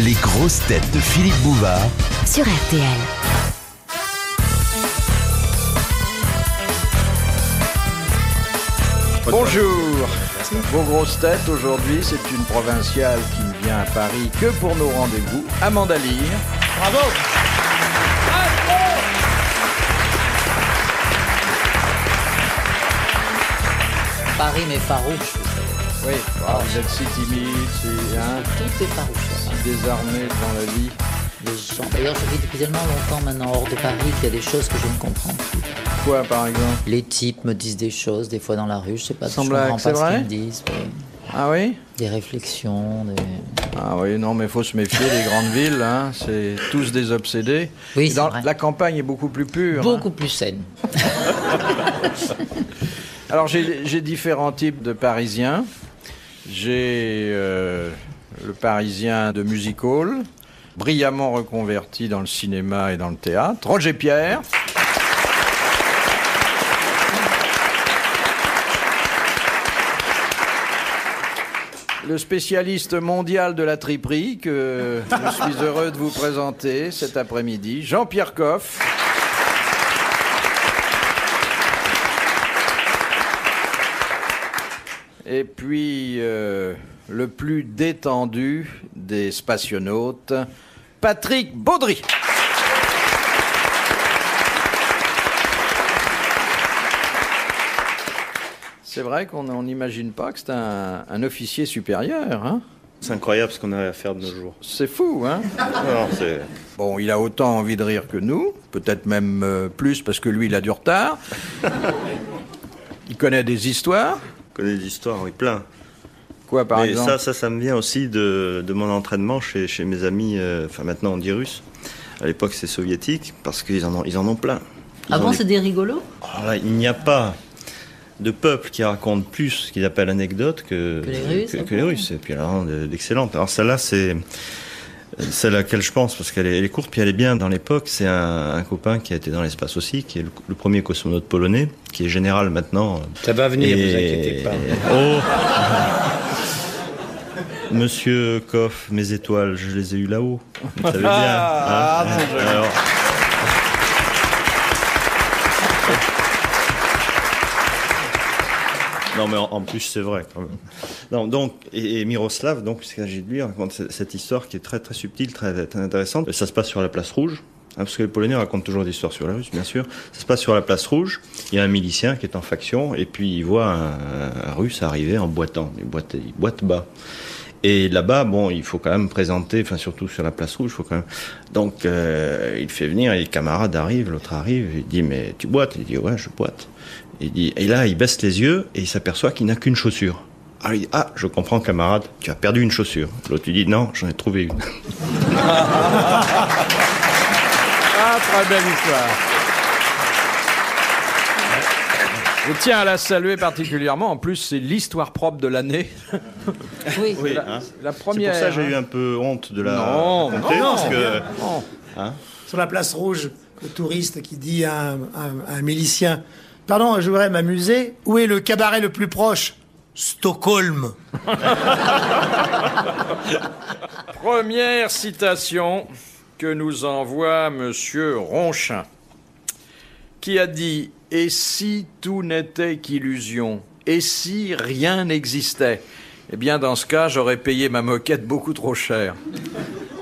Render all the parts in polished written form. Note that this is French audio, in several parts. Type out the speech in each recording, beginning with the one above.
Les grosses têtes de Philippe Bouvard sur RTL. Bonjour. Vos grosses têtes, aujourd'hui, c'est une provinciale qui ne vient à Paris que pour nos rendez-vous. Amanda Lear. Bravo. Paris mais farouche, vous savez. Oui, vous êtes si timide, Tout est farouche. si désarmé devant la vie. Les gens. D'ailleurs, je vis depuis tellement longtemps maintenant hors de Paris qu'il y a des choses que je ne comprends plus. Quoi, par exemple? Les types me disent des choses, des fois dans la rue, je sais pas, je Semble comprends que c'est pas ce vrai qu'ils me disent. Ouais. Ah oui? Des réflexions, des... Ah oui, non, mais il faut se méfier des grandes villes, hein. C'est tous des obsédés. Oui, Et c'est dans vrai. la campagne est beaucoup plus pure. Beaucoup plus saines. Alors, j'ai différents types de Parisiens. J'ai le Parisien de music hall, brillamment reconverti dans le cinéma et dans le théâtre, Roger Pierre. Le spécialiste mondial de la triperie que je suis heureux de vous présenter cet après-midi, Jean-Pierre Coff. Et puis, le plus détendu des spationautes, Patrick Baudry. C'est vrai qu'on n'imagine pas que c'est un officier supérieur, hein? C'est incroyable ce qu'on a à faire de nos jours. C'est fou, hein? Non, c'est... Bon, il a autant envie de rire que nous, peut-être même plus parce que lui, il a du retard. Il connaît des histoires. On connaît des histoires, oui, plein. Quoi, par Mais exemple? ça me vient aussi de mon entraînement chez mes amis, enfin maintenant on dit russes. À l'époque c'est soviétique, parce qu'ils en ont plein. Avant, c'est des rigolos. Alors là, il n'y a pas de peuple qui raconte plus ce qu'ils appellent anecdotes que les Russes. Et puis alors, d'excellentes. Alors celle-là, c'est celle à laquelle je pense, parce qu'elle est courte, puis elle est bien dans l'époque. C'est un copain qui a été dans l'espace aussi, qui est le premier cosmonaute polonais, qui est général maintenant. Ça va venir, vous inquiétez pas. Oh Monsieur Koff, mes étoiles, je les ai eues là-haut. Vous savez bien. Alors... Non, mais en plus, c'est vrai, quand même. Non, donc, et Miroslav, donc, puisqu'il s'agit de lui, raconte cette histoire qui est très, très subtile, très, très intéressante. Ça se passe sur la place Rouge, hein, parce que les Polonais racontent toujours des histoires sur la Russe, bien sûr. Ça se passe sur la place Rouge. Il y a un milicien qui est en faction, et puis il voit un Russe arriver en boitant. Il boite bas. Et là-bas, bon, il faut quand même présenter, enfin surtout sur la place Rouge, il faut quand même. Donc, il fait venir, et les camarades arrivent, l'autre arrive, il dit mais tu boites? Il dit ouais, je boite. Et là, il baisse les yeux et il s'aperçoit qu'il n'a qu'une chaussure. Alors il dit je comprends camarade, tu as perdu une chaussure. L'autre lui dit non, j'en ai trouvé une. Ah, très belle histoire. Je tiens à la saluer particulièrement. En plus, c'est l'histoire propre de l'année. Oui. Oui, La c'est première. pour ça que j'ai eu un peu honte de la Non, raconter, parce que... non. Hein, Sur la place Rouge, le touriste qui dit à un milicien « Pardon, je voudrais m'amuser. Où est le cabaret le plus proche ?»« Stockholm. » Première citation que nous envoie Monsieur Ronchin, qui a dit « Et si tout n'était qu'illusion? Et si rien n'existait? Eh bien, dans ce cas, j'aurais payé ma moquette beaucoup trop cher. »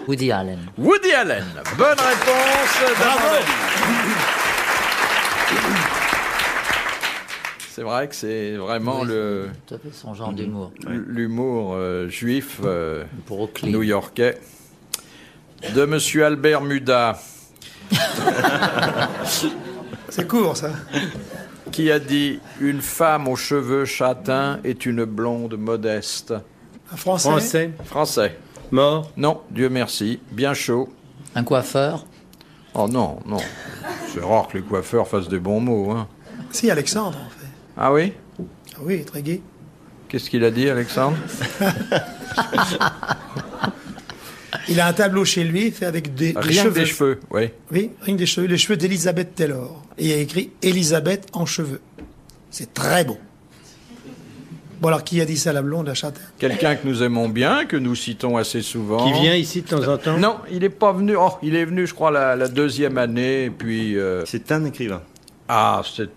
Woody Allen. Woody Allen. Bonne réponse d'Amanda. C'est vrai que c'est vraiment Oui, le... Tout à fait son genre d'humour. l'humour juif Brooklyn. new-yorkais de Monsieur Albert Muda, C'est court, ça. qui a dit « Une femme aux cheveux châtains est une blonde modeste. Un Français. » Français. Mort. Non, Dieu merci, bien chaud. Un coiffeur. Oh non, non. C'est rare que les coiffeurs fassent des bons mots, hein. Si, Alexandre, en fait. Ah oui? Ah oui, très gai. Qu'est-ce qu'il a dit, Alexandre? Il a un tableau chez lui fait avec des Rien cheveux. que des cheveux, oui. Oui, rien que des cheveux. Les cheveux d'Elisabeth Taylor. Et il y a écrit Elisabeth en cheveux. C'est très beau. Bon, alors, qui a dit ça, la blonde, la chatte? Quelqu'un que nous aimons bien, que nous citons assez souvent. Qui vient ici de temps en temps? Non, il n'est pas venu. Oh, il est venu, je crois, la deuxième année. Et puis. C'est un écrivain. Ah, c'est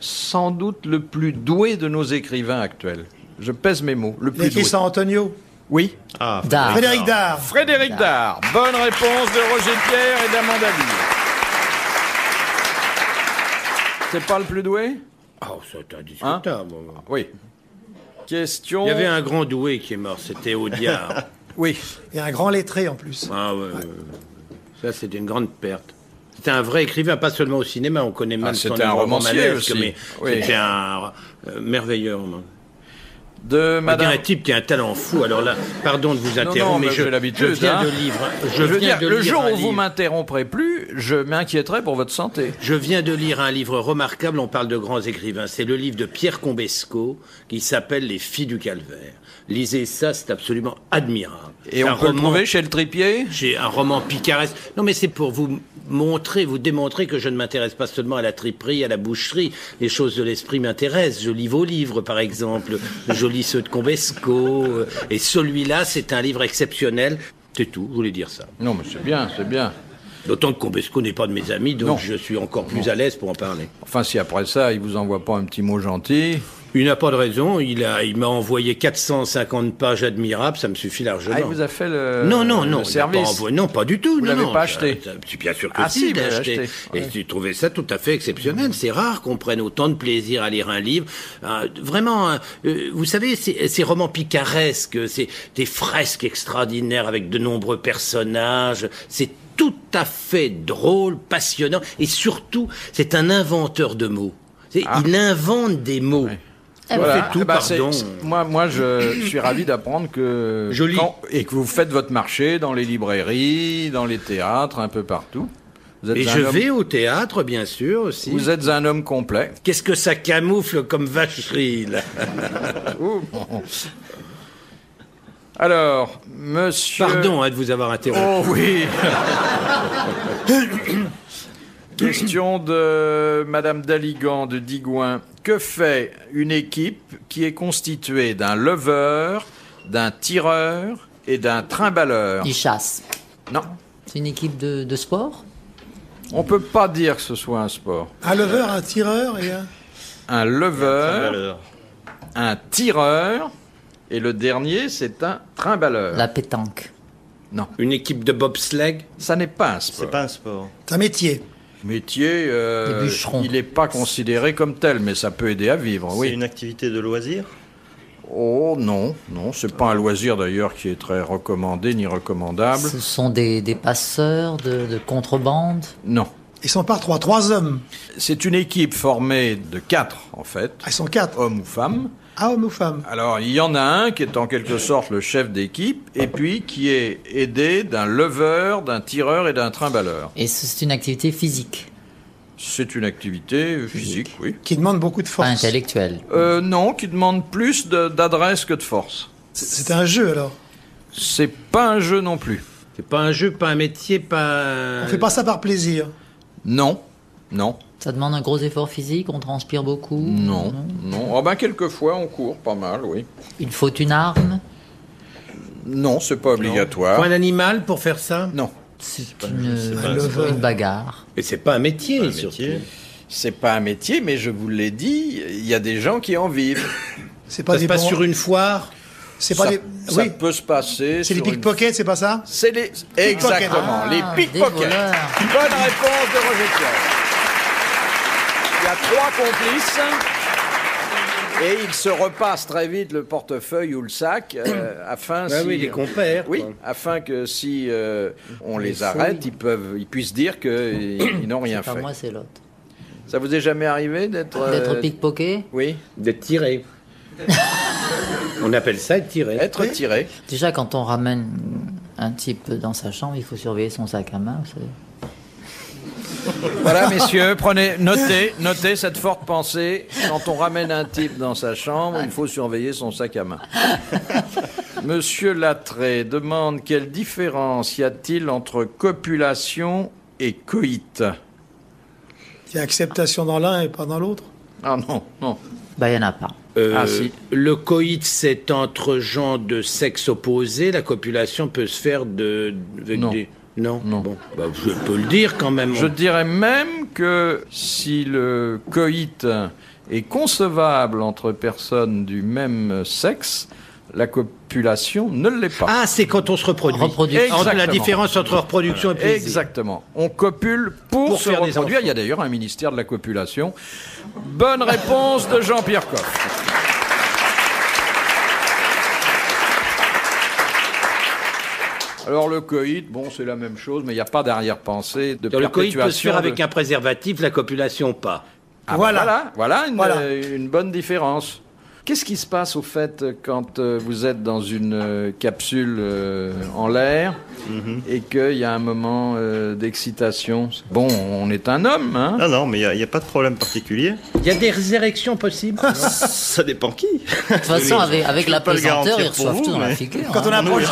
sans doute le plus doué de nos écrivains actuels. Je pèse mes mots. Le Il a plus écrit doué. San Antonio. Oui. Ah, Dard. Frédéric Dard. Frédéric Dard. Bonne réponse de Roger Pierre et d'Amanda Lear. C'est pas le plus doué? Oh, c'est indiscutable. Oui. Question. Il y avait un grand doué qui est mort, c'était Audiard. Oui. Et un grand lettré, en plus. Ah ouais. Ça, c'était une grande perte. C'était un vrai écrivain, pas seulement au cinéma. On connaît même son c'était un œuvre romancier romanesque, aussi. mais Oui. c'était un merveilleux roman. De Il y Madame. a un type qui a un talent fou. Alors là, pardon de vous interrompre, non, mais mais j'ai l'habitude, je viens hein. de lire. Je veux viens dire, de le lire jour un où vous livre. m'interromprez plus, je m'inquiéterai pour votre santé. Je viens de lire un livre remarquable, on parle de grands écrivains. C'est le livre de Pierre Combesco qui s'appelle Les filles du calvaire. Lisez ça, c'est absolument admirable. Et C'est on un peut le roman- trouver chez le Tripier? J'ai un roman picaresque. Non, mais c'est pour vous montrer, vous démontrer que je ne m'intéresse pas seulement à la triperie, à la boucherie. Les choses de l'esprit m'intéressent. Je lis vos livres, par exemple. Je lis ceux de Combesco. Et celui-là, c'est un livre exceptionnel. C'est tout, je voulais dire ça. Non, mais c'est bien, c'est bien. D'autant que Combesco n'est pas de mes amis, donc Non. je suis encore plus à l'aise pour en parler. Enfin, si après ça, il vous envoie pas un petit mot gentil. Il n'a pas de raison. Il m'a envoyé 450 pages admirables. Ça me suffit largement. Ah, il vous a fait le Non, le il n'a service. pas envoyé- non, pas du tout. Vous non, l'avez non, pas acheté? Bien sûr que Ah, si, si, je l'ai vous l'avez acheté. acheté, Et ouais. j'ai trouvé ça tout à fait exceptionnel. C'est rare qu'on prenne autant de plaisir à lire un livre. Vraiment, vous savez, ces romans picaresques, c'est des fresques extraordinaires avec de nombreux personnages. C'est tout à fait drôle, passionnant. Et surtout, c'est un inventeur de mots. Il invente des mots. Ouais. Voilà. Fait tout, pardon. Moi, je suis ravi d'apprendre que... Je lis. Et que vous faites votre marché dans les librairies, dans les théâtres, un peu partout. Vous êtes Et un je homme- vais au théâtre, bien sûr, aussi. Vous êtes un homme complet. Qu'est-ce que ça camoufle comme vacherie, là? Ouh. Alors, monsieur... Pardon de vous avoir interrompu. Oh oui. Question de Madame Daligan de Digoin. Que fait une équipe qui est constituée d'un leveur, d'un tireur et d'un trimbaleur? Ils chassent. Non, C'est une équipe de sport. on peut pas dire que ce soit un sport. Un leveur, un tireur et un... Un leveur, valeur. un tireur et le dernier c'est un trimbaleur. La pétanque. Non, Une équipe de bobsleigh? ça n'est pas un sport. C'est pas un sport. C'est un métier. Métier, Des bûcherons. il n'est pas considéré comme tel, mais ça peut aider à vivre, C'est oui. une activité de loisir. Oh non, non, c'est pas un loisir d'ailleurs qui est très recommandé ni recommandable. Ce sont des passeurs de contrebande. Non. Ils sont par trois hommes. C'est une équipe formée de 4 en fait, Ah, ils sont 4. hommes ou femmes. Ah, homme ou femme? Alors il y en a un qui est en quelque sorte le chef d'équipe et puis qui est aidé d'un leveur, d'un tireur et d'un trimbaleur. Et c'est une activité physique, C'est une activité physique, oui. Qui demande beaucoup de pas force. intellectuelle. Non, qui demande plus d'adresse que de force. C'est un jeu, alors. C'est pas un jeu non plus. C'est pas un jeu, pas un métier, pas... On fait pas ça par plaisir. Non, non. Ça demande un gros effort physique, on transpire beaucoup. Non, non. Oh ben quelquefois on court pas mal, oui. Il faut une arme. Non, c'est pas obligatoire. Faut un animal pour faire ça? Non, C'est pas un une bagarre. Et c'est pas un métier, Un surtout. métier. c'est pas un métier, mais je vous l'ai dit, il y a des gens qui en vivent. C'est pas Ça se des passe bons- sur une foire? C'est pas ça, des... ça Oui. peut se passer. C'est les sur une- pickpockets, c'est pas ça? C'est les exactement Ah, les des pickpockets. voleurs. Bonne réponse de Roger Pierre. Il y a 3 complices. Et ils se repassent très vite le portefeuille ou le sac afin Ah si- oui, les compères. Oui, quoi. afin que si on les fouilles. arrête, ils puissent dire qu'ils n'ont rien Pas fait. moi, c'est l'autre. Ça vous est jamais arrivé d'être D'être pickpocket. Oui, D'être tiré. On appelle ça être tiré. être tiré. Déjà, quand on ramène un type dans sa chambre, il faut surveiller son sac à main. Vous savez. Voilà, messieurs, notez cette forte pensée. Quand on ramène un type dans sa chambre, il faut surveiller son sac à main. Monsieur Lattré demande quelle différence y a-t-il entre copulation et coït? Il y a acceptation dans l'un et pas dans l'autre. Ah non, non. Bah, il n'y en a pas. Si. Le coït, c'est entre gens de sexe opposé. La copulation peut se faire avec Non. des... Non. Non. Bon, je peux le dire quand même. Je dirais même que si le coït est concevable entre personnes du même sexe, la copulation ne l'est pas. Ah, c'est quand on se reproduit. Reproduction. Entre la Exactement. différence entre reproduction et plaisir. Exactement. On copule pour se faire des reproduire. enfants. Il y a d'ailleurs un ministère de la copulation. Bonne réponse de Jean-Pierre Coff. Alors le coït, bon, c'est la même chose, mais il n'y a pas d'arrière-pensée de Le coït perpétuation. peut se faire avec de- un préservatif, la copulation pas. Ah, Voilà. voilà Voilà. une bonne différence. Qu'est-ce qui se passe au fait quand vous êtes dans une capsule en l'air et qu'il y a un moment d'excitation? Bon, on est un homme, hein? Ah non, mais il n'y a pas de problème particulier. Il y a des résurrections possibles. Ça dépend qui. De toute façon, avec peux la pas le pesanteur, garantir ils pour reçoivent vous, tout dans la mais- figure. Quand on hein. approche,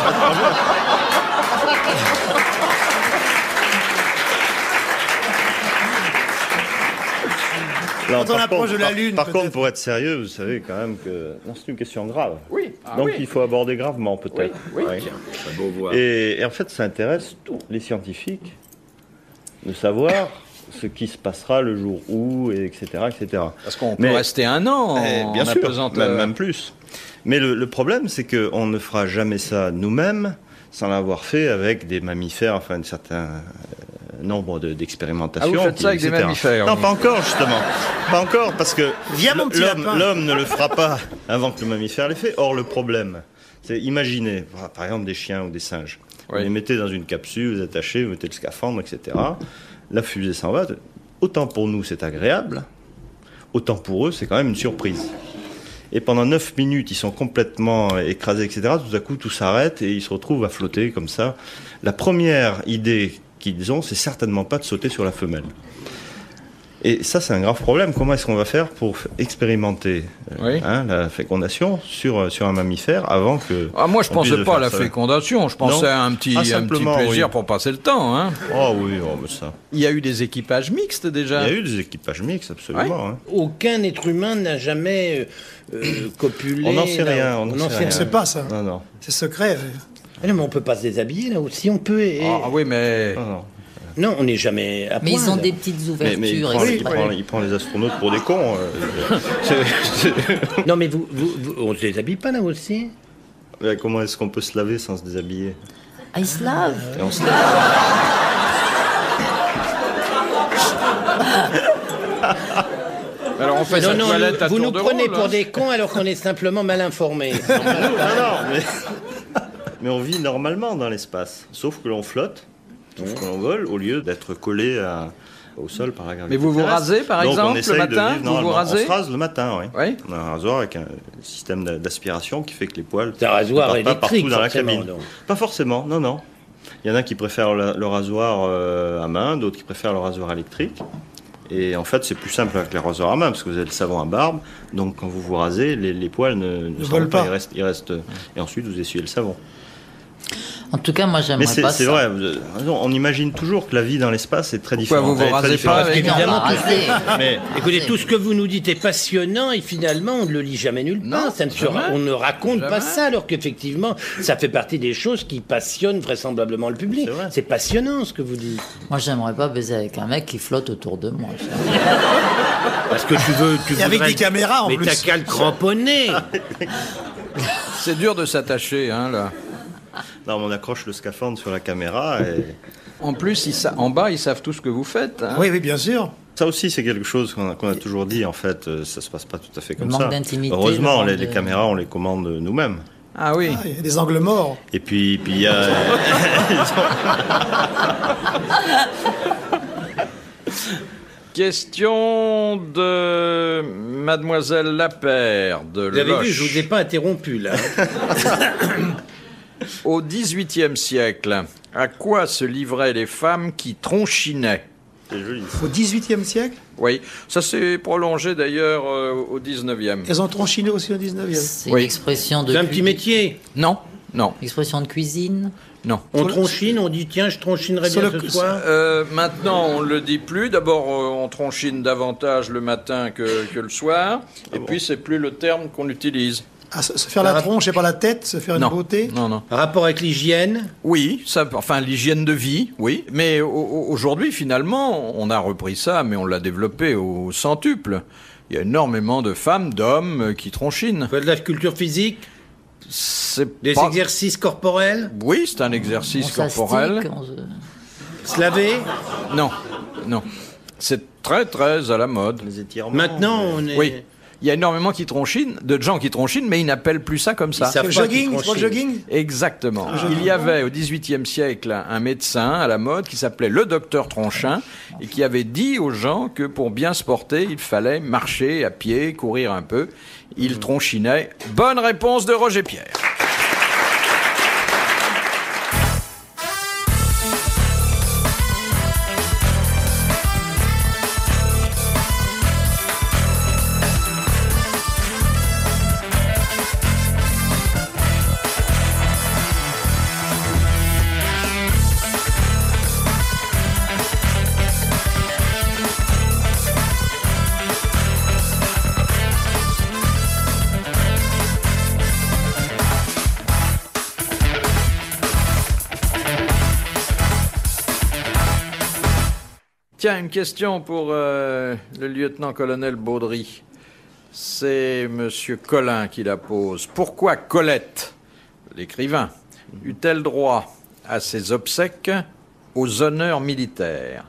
Non, Quand on par approche contre- de la Lune, Par peut-être. contre, pour être sérieux, vous savez quand même que... Non, c'est une question grave. Oui. Donc il faut aborder gravement peut-être. Oui. Oui. Tiens, c'est beau voir. Et en fait, ça intéresse tous les scientifiques de savoir ce qui se passera le jour où, et etc. etc. Parce qu'on peut Mais- rester un an en Bien sûr, apesanteur. même plus. Mais le problème, c'est qu'on ne fera jamais ça nous-mêmes sans l'avoir fait avec des mammifères, enfin un certain nombre d'expérimentations. Ah, vous faites ça avec des etc. mammifères, Non, vous. pas encore, justement. Pas encore, parce que Viens, mon petit lapin. l'homme ne le fera pas avant que le mammifère l'ait fait. Or, le problème, c'est imaginer, par exemple, des chiens ou des singes. Oui. Vous les mettez dans une capsule, vous attachez, vous mettez le scaphandre, etc. La fusée s'en va. Autant pour nous, c'est agréable, autant pour eux, c'est quand même une surprise. Et pendant 9 minutes, ils sont complètement écrasés, etc. Tout à coup, tout s'arrête et ils se retrouvent à flotter comme ça. La première idée qu'ils ont, c'est certainement pas de sauter sur la femelle. Et ça, c'est un grave problème. Comment est-ce qu'on va faire pour expérimenter Oui. la fécondation sur un mammifère avant que... Ah, moi, je on pensais puisse le pas à faire la seul. fécondation. Je pensais Non. à un petit simplement, plaisir oui. pour passer le temps. Hein. Oh oui, oh, mais ça. Il y a eu des équipages mixtes déjà. Il y a eu des équipages mixtes, absolument. hein. Aucun être humain n'a jamais copulé. On n'en sait là. rien. On n'en sait On rien. ne sait pas ça. Non, non. C'est secret. Ah non, mais on peut pas se déshabiller là aussi. On peut. Ah oui, mais non, non. Non, on n'est jamais à Mais point, ils ont là. des petites Mais il, ouvertures. prend, exprès. il prend les astronautes pour des cons. Non, mais on se déshabille pas là aussi. Mais comment est-ce qu'on peut se laver sans se déshabiller? Ah, ils se lavent. Et on se lave. alors on fait Non, sa non, toilette à vous tour nous de prenez rôle, pour hein. des cons alors qu'on est simplement mal informés. Mais on vit normalement dans l'espace, sauf que l'on flotte, sauf que l'on vole, au lieu d'être collé au sol par la gravité. Mais vous vous terrestre. rasez, par Donc, exemple, on le essaye de matin, vivre vous normalement. vous rasez On se rase le matin, oui. Oui. On a un rasoir avec un système d'aspiration qui fait que les poils C'est un rasoir ne partent pas électrique, partout dans la forcément, cabine. donc. Pas forcément, non, non. Il y en a qui préfèrent le rasoir à main, d'autres qui préfèrent le rasoir électrique. Et en fait, c'est plus simple avec les rasoirs à main, parce que vous avez le savon à barbe. Donc, quand vous vous rasez, les poils ne s'en volent vont pas. pas. Ils restent, et ensuite, vous essuyez le savon. En tout cas, moi, Mais j'aimerais pas c'est ça. vrai, on imagine toujours que la vie dans l'espace est très Pourquoi différente. vous vous Elle est très rasez pas différente. avec Non, Évidemment, bah, rasez. Mais Écoutez, Rasez. tout ce que vous nous dites est passionnant et finalement on ne le lit jamais nulle part. Non, Ça ne se jamais. on ne raconte pas Jamais. ça alors qu'effectivement ça fait partie des choses qui passionnent vraisemblablement le public. C'est vrai. C'est passionnant ce que vous dites. Moi, j'aimerais pas baiser avec un mec qui flotte autour de moi. Parce que tu Et avec voudrais- des caméras en mais plus. t'as qu'à le cramponner. C'est dur de s'attacher, hein, là. non, mais on accroche le scaphandre sur la caméra. Et... En plus, en bas, ils savent tout ce que vous faites. Hein. Oui, oui, bien sûr. Ça aussi, c'est quelque chose qu'on a toujours dit. En fait, ça se passe pas tout à fait comme manque ça. d'intimité, Heureusement, le manque les de- caméras, on les commande nous-mêmes. Ah oui. Ah, il y a des angles morts. Et puis il y a. Question de Mademoiselle Lapère de Vous avez Loche. vu, je vous ai pas interrompu là. Au XVIIIe siècle, à quoi se livraient les femmes qui tronchinaient? C'est joli. Au XVIIIe siècle, Oui, ça s'est prolongé d'ailleurs au XIXe. elles ont tronchiné aussi au XIXe. C'est Oui. une expression de. C'est un petit métier. Non, Non. Expression de cuisine? Non. On tronchine, on dit tiens, je tronchinerais bien ce soir. Maintenant, on ne le dit plus. D'abord, on tronchine davantage le matin que le soir. Et puis, c'est plus le terme qu'on utilise. Ah, se faire la tronche et pas la tête, se faire une beauté. Non. Rapport avec l'hygiène? Oui, enfin l'hygiène de vie, oui. Mais aujourd'hui, finalement, on a repris ça, mais on l'a développé au centuple. Il y a énormément de femmes, d'hommes qui tronchinent. De la culture physique? Des exercices corporels? Oui, c'est un exercice corporel. Se laver? Non. C'est très, très à la mode. Les étirements. Maintenant, on est... Oui. Il y a énormément de gens qui troncinent, mais ils n'appellent plus ça comme ça. C'est le jogging, c'est pas le jogging? Exactement. Il y avait au XVIIIe siècle un médecin à la mode qui s'appelait le docteur Tronchin et qui avait dit aux gens que pour bien se porter, il fallait marcher à pied, courir un peu. Il tronchinait. Bonne réponse de Roger Pierre. Tiens, une question pour le lieutenant-colonel Baudry. C'est Monsieur Collin qui la pose. Pourquoi Colette, l'écrivain, eut-elle droit à ses obsèques aux honneurs militaires?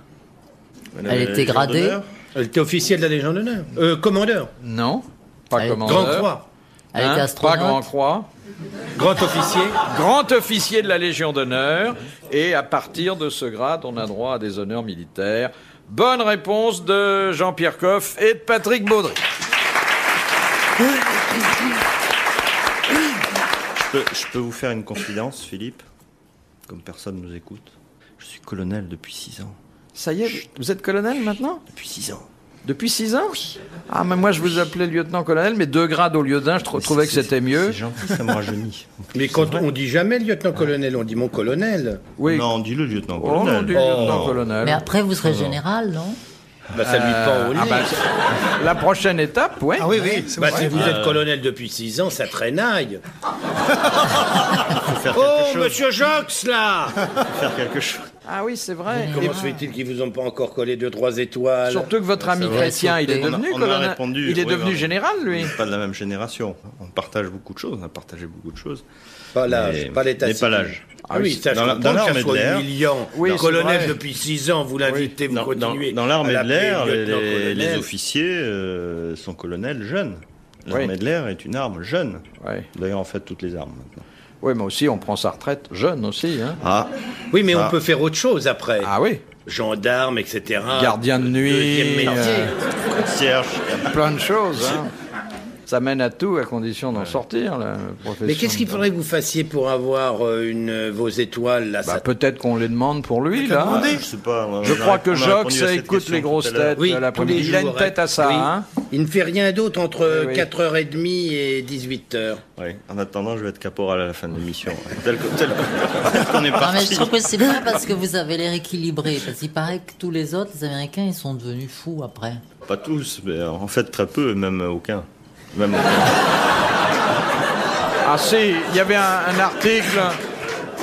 Elle était gradée? Elle était officier de la Légion d'honneur. Commandeur. Non, pas Elle- commandeur. Grand Croix. Elle était Pas astronaute? Grand Croix. Grand officier. Grand officier de la Légion d'honneur. Et à partir de ce grade, on a droit à des honneurs militaires. Bonne réponse de Jean-Pierre Coff et de Patrick Baudry. Je peux vous faire une confidence, Philippe, comme personne nous écoute. Je suis colonel depuis 6 ans. Ça y est, vous êtes colonel maintenant? Depuis 6 ans. Depuis 6 ans? Oui. Ah, mais moi je vous appelais lieutenant-colonel, mais 2 grades au lieu d'un, je trouvais que c'était mieux. C'est gentil, ça me rajeunit. Mais quand on dit jamais lieutenant-colonel, on dit mon colonel. Oui. Non, on dit le Oh, lieutenant-colonel. non, du lieutenant-colonel. Mais après, vous serez général, non? Bah, ça lui pend au nez. La prochaine étape, ouais. Ah oui, c'est Bah, vrai. si vous êtes colonel depuis 6 ans, ça traînaille. Faut faire quelque Oh, chose. monsieur Jox, là! Faut faire quelque chose. Ah oui, c'est vrai. Comment se fait-il qu'ils vous ont pas encore collé 2-3 étoiles? Surtout que votre ami Chrétien, il est devenu On a colonel. répondu, Il est oui, devenu oui. général, lui. On n'est pas de la même génération. On partage beaucoup de choses. On a partagé beaucoup de choses. Pas l'âge, Mais- pas l'état mais pas civil. l'âge. Ah oui, ça, je Dans comprends que ça l'armée de soit l'air. humiliant. Oui, c'est Colonel vrai. depuis 6 ans, vous l'invitez, vous continuez. Dans l'armée à de l'appeler l'air, les lieutenant-colonel. officiers sont colonels jeunes. L'armée Oui. de l'air est une arme jeune. Ouais. D'ailleurs, en fait, toutes les armes maintenant. Oui, mais aussi, on prend sa retraite jeune aussi. Hein. Ah, Oui, mais Ah. on peut faire autre chose après. Ah oui. Gendarme, etc. Gardien de nuit, Deuxième métier. concierge. Plein de choses. Hein. Ça mène à tout, à condition d'en sortir, la profession. Mais qu'est-ce qu'il de- faudrait que vous fassiez pour avoir vos étoiles là Bah, ça... peut-être qu'on les demande pour lui, là. Je sais pas. Je crois que Jox écoute les grosses têtes Oui, l'après-midi. tous les Il a une jours, tête à ça, oui. hein. Il ne fait rien d'autre entre Oui, oui. 4h30 et 18h. Oui. En attendant, je vais être caporal à la fin de l'émission. Tel qu'on est Non, mais je parti. trouve que c'est pas parce que vous avez l'air équilibré. Parce qu'il paraît que tous les autres, les Américains, ils sont devenus fous après. Pas tous, mais en fait très peu, même aucun. Même aucun. Ah si, il y avait un article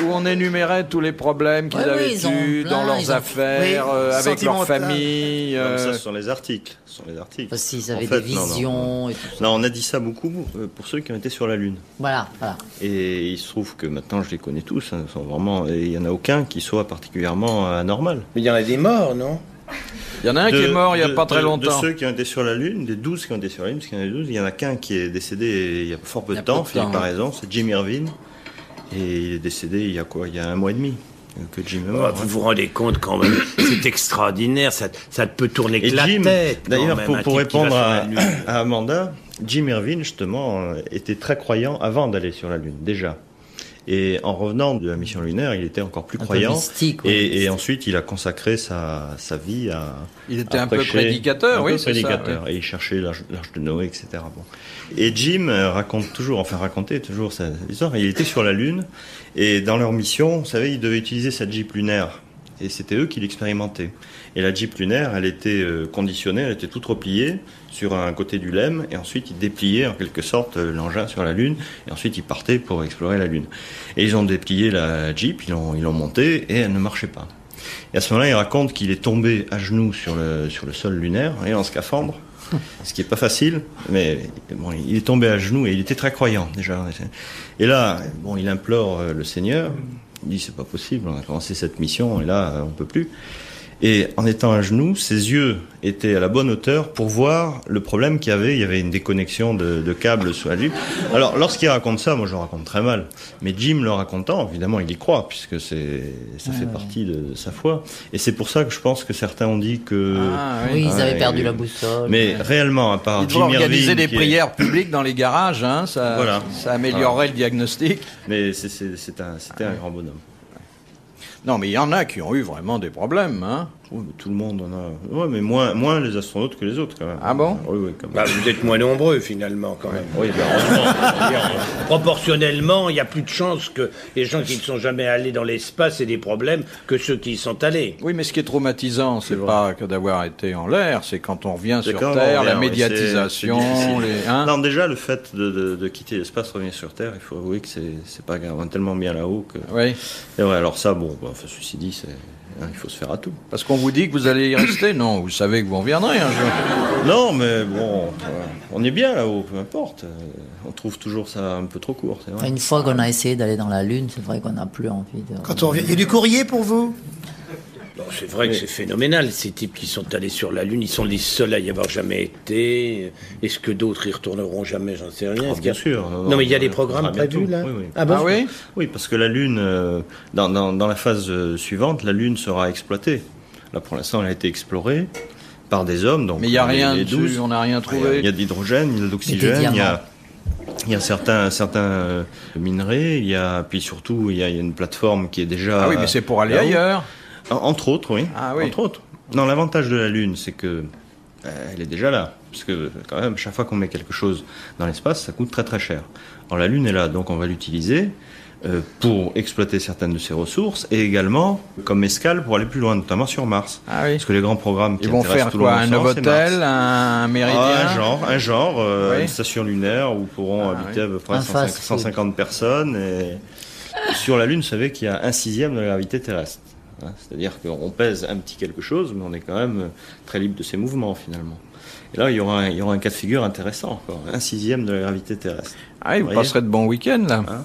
où on énumérait tous les problèmes qu'ils Oui, oui, avaient ils ont eus plein, dans leurs ils ont- affaires, Oui, avec leur sentimental. famille. Non, mais ça, ce sont les articles. Ce sont les articles. Parce qu'ils En avaient fait, des non, non. visions et tout ça. Non, on a dit ça beaucoup pour ceux qui ont été sur la Lune. Voilà. Et il se trouve que maintenant, je les connais tous. Hein, sont vraiment, et il n'y en a aucun qui soit particulièrement anormal. Mais il y en a des morts, non? Il y en a un qui est mort il n'y a pas très longtemps. De ceux qui ont été sur la Lune, des 12 qui ont été sur la Lune, parce qu'il y en a 12, il y en a qu'un qui est décédé il y a fort peu de temps, Philippe a raison, c'est Jim Irvine. Et il est décédé il y a quoi? Il y a 1 mois et demi que Jim est mort. Vous vous rendez compte quand même? C'est extraordinaire, ça peut tourner que Et la Jim, tête. quand d'ailleurs, même, pour un type qui répondre va sur la Lune. à Amanda, Jim Irvine, justement, était très croyant avant d'aller sur la Lune, déjà. Et en revenant de la mission lunaire, il était encore plus Un peu croyant. mystique, ouais, Et mystique. ensuite, il a consacré sa vie à. Il était à un peu prêcher. prédicateur, Un oui, peu c'est ça, prédicateur. oui. Et il cherchait l'Arche de Noé, etc. Bon. Et Jim racontait toujours cette histoire. Il était sur la Lune. Et dans leur mission, vous savez, ils devaient utiliser sa Jeep lunaire. Et c'était eux qui l'expérimentaient. Et la Jeep lunaire, elle était conditionnée, elle était toute repliée sur un côté du LEM, et ensuite ils dépliaient en quelque sorte l'engin sur la Lune, et ensuite ils partaient pour explorer la Lune. Et ils ont déplié la Jeep, ils l'ont montée, et elle ne marchait pas. Et à ce moment-là, il raconte qu'il est tombé à genoux sur le sol lunaire, et en scaphandre, ce qui est pas facile, mais bon, il est tombé à genoux, et il était très croyant déjà. Et là, bon, il implore le Seigneur. Il dit c'est pas possible, on a commencé cette mission et là on peut plus. Et en étant à genoux, ses yeux étaient à la bonne hauteur pour voir le problème qu'il y avait. Il y avait une déconnexion de câbles sur la Jeep. Alors lorsqu'il raconte ça, moi je le raconte très mal. Mais Jim le racontant, évidemment il y croit puisque ça fait partie de sa foi. Et c'est pour ça que je pense que certains ont dit que Oui, ils avaient perdu la boussole. Mais réellement, à part Il devrait Jim organiser Irving, des qui est- prières publiques dans les garages, hein, ça, Voilà. ça améliorerait le diagnostic. Mais c'était un grand bonhomme. Non, mais il y en a qui ont eu vraiment des problèmes. Hein. Oui, mais tout le monde en a. Ouais, mais moins les astronautes que les autres quand même. Ah bon? Oui, quand même. Bah, vous êtes moins nombreux finalement quand même. Oui, ben, heureusement. Proportionnellement, il y a plus de chances que les gens qui ne sont jamais allés dans l'espace aient des problèmes que ceux qui y sont allés. Oui, mais ce qui est traumatisant, c'est pas que d'avoir été en l'air, c'est quand on revient C'est sur quand on Terre, revient, la oui, médiatisation, c'est difficile. hein. Non, déjà, le fait de quitter l'espace, revenir sur Terre, il faut avouer que c'est pas grave. On est tellement bien là-haut que. Oui, Et ouais, alors ça, bon, enfin, ceci dit, il faut se faire à tout. parce qu'on vous dit que vous allez y rester. Non, vous savez que vous en reviendrez un jour. Non, mais bon, on est bien là-haut, peu importe. On trouve toujours ça un peu trop court, c'est vrai. Une fois qu'on a essayé d'aller dans la Lune, c'est vrai qu'on n'a plus envie de... Quand on revient, il y a du courrier pour vous? Non, c'est vrai que c'est phénoménal. Ces types qui sont allés sur la Lune, ils sont les seuls à y avoir jamais été. Est-ce que d'autres y retourneront jamais? J'en sais rien. Ah, Est-ce qu'il y a- bien sûr. Non, mais il y a des programmes Ah, bientôt. prévus là. Oui, oui. Ah bon? Ah oui? Oui, parce que la Lune, dans la phase suivante, la Lune sera exploitée. Là, pour l'instant, elle a été explorée par des hommes. Donc, Mais il n'y a rien les dessus, 12. on n'a rien Il trouvé. y a de l'hydrogène, il y a de Et l'oxygène, des il y a certains minerais, puis surtout, il y a une plateforme qui est déjà. Ah oui, mais c'est pour aller là-haut. ailleurs. Entre autres, oui. Ah oui. Entre autres. Non, l'avantage de la Lune, c'est que elle est déjà là. Parce que, quand même, chaque fois qu'on met quelque chose dans l'espace, ça coûte très très cher. Alors, la Lune est là, donc on va l'utiliser pour exploiter certaines de ses ressources et également comme escale pour aller plus loin, notamment sur Mars. Ah oui. Parce que les grands programmes qui Ils vont intéressent faire tout le quoi? monde Un en ce moment, c'est Novotel, Mars. un Méridien? Un genre, Oui. une station lunaire où pourront habiter à peu près Un fast 150 personnes. Et sur la Lune, vous savez qu'il y a 1/6 de la gravité terrestre. Hein, c'est-à-dire qu'on pèse un petit quelque chose, mais on est quand même très libre de ses mouvements finalement. Et là, il y aura un cas de figure intéressant, encore. 1/6 de la gravité terrestre. Ah oui, vous voyez passerez de bons week-ends là. Hein?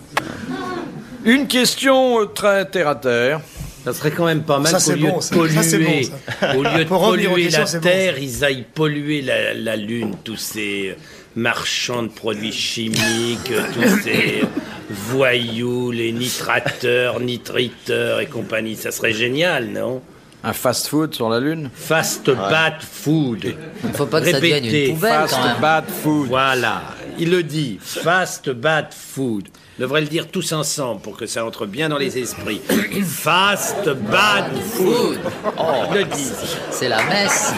Une question très terre à terre. Ça serait quand même pas mal Ça, qu'au c'est lieu bon, de ça. Ça, c'est polluer, bon, au lieu de Pour revenir aux polluer questions, la c'est bon, Terre, ils aillent polluer la Lune, tous ces marchands de produits chimiques, tous ces voyous, les nitrateurs, nitriteurs et compagnie. Ça serait génial, non? Un fast-food sur la Lune. Fast bad food. Il ne faut pas que ça devienne Répétez, une poubelle Fast quand même. bad food. Voilà, il le dit. Fast bad food. On devrait le dire tous ensemble pour que ça entre bien dans les esprits. Fast bad food. Il le dit. C'est la messe.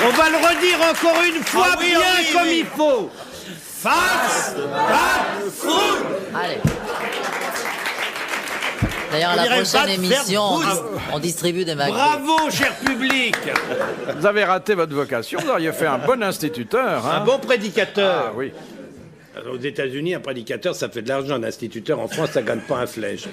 On va le redire encore une fois oui, bien oui, comme oui. il faut. Fast bad food. Allez. D'ailleurs, à la On dirait prochaine Bad émission, Verboud. on distribue des McDo. Bravo, cher public. Vous avez raté votre vocation, vous auriez fait un bon instituteur. Hein. Un bon prédicateur. Ah oui. Aux États-Unis, un prédicateur, ça fait de l'argent. Un instituteur, en France, ça gagne pas un flèche.